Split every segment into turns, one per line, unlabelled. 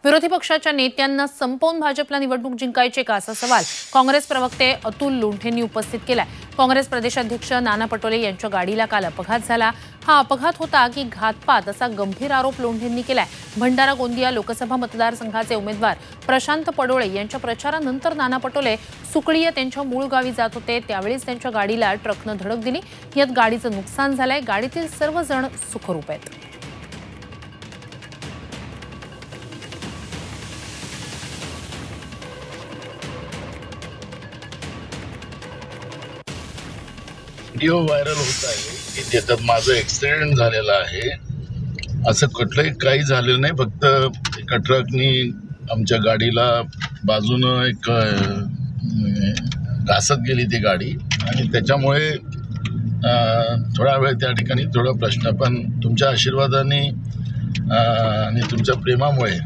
विरोधी पक्षाच्या नेत्यांना संपवून भाजपला निवडणूक जिंकायची का असा सवाल काँग्रेस प्रवक्ते अतुल लोंढेंनी उपस्थित केलाय। काँग्रेस प्रदेशाध्यक्ष नाना पटोले यांच्या गाडीला काल अपघात झाला। हा अपघात होता की घातपात असा गंभीर आरोप लोंढेंनी केलाय। भंडारा गोंदिया लोकसभा मतदारसंघाचे उमेदवार प्रशांत पडोळे यांच्या प्रचारानंतर नाना पटोले सुकळीय त्यांच्या मूळ गावी जात होते, त्यावेळीच त्यांच्या गाडीला ट्रकनं धडक दिली। यात गाडीचं नुकसान झालंय। गाडीतील सर्वजण सुखरूप आहेत।
व्हिडिओ व्हायरल होत आहे की त्याच्यात माझं ॲक्सिडेंट झालेला आहे। असं कुठलंही काही झालेलं नाही, फक्त एका ट्रकनी आमच्या गाडीला बाजूनं एक घासत गेली ती गाडी आणि त्याच्यामुळे थोडा वेळ त्या ठिकाणी थोडा प्रश्न, पण तुमच्या आशीर्वादाने आणि तुमच्या प्रेमामुळे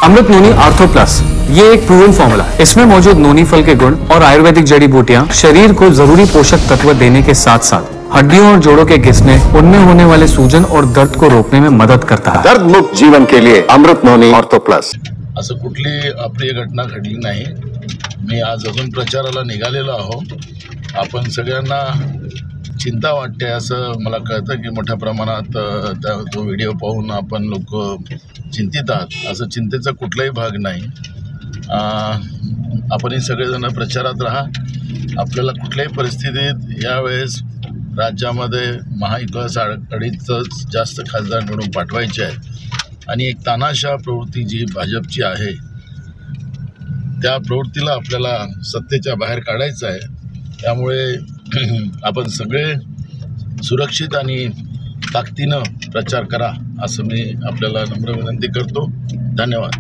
अमृत नोनी आर्थो प्लस ये एक प्रूवन फॉर्मूला है। इसमें मौजूद नोनी फल के गुण और आयुर्वेदिक जड़ी बूटियां शरीर को जरूरी पोषक तत्व देने के साथ साथ हड्डियों और जोड़ों के घिसने, उनमें होने वाले सूजन और दर्द को रोकने में मदद करता है।
दर्द मुक्त जीवन के लिए अमृत नोनी आर्थो प्लस।
असं कुठली अप्रिय घटना घडली नाही। मी आज अजून प्रचाराला निघालेलो आहो। आपण सगळ्यांना चिंता वाटते असं मला कळतं की मोठ्या प्रमाणात तो व्हिडिओ पाहून आपण लोक चिंतित आहात। असं चिंतेचा कुठलाही भाग नाही। आपण हे सगळेजण प्रचारात राहा। आपल्याला कुठल्याही परिस्थितीत यावेळेस राज्यामध्ये महाविकास आघाडीचं जास्त खासदार निवडून पाठवायचे आहे आणि एक तानाशाह प्रवृत्ती जी भाजपची आहे त्या प्रवृत्तीला आपल्याला सत्तेच्या बाहेर काढायचं आहे। त्यामुळे आपण सगळे सुरक्षित आणि ताकदीनं प्रचार करा असं मी आपल्याला नम्र विनंती करतो। धन्यवाद।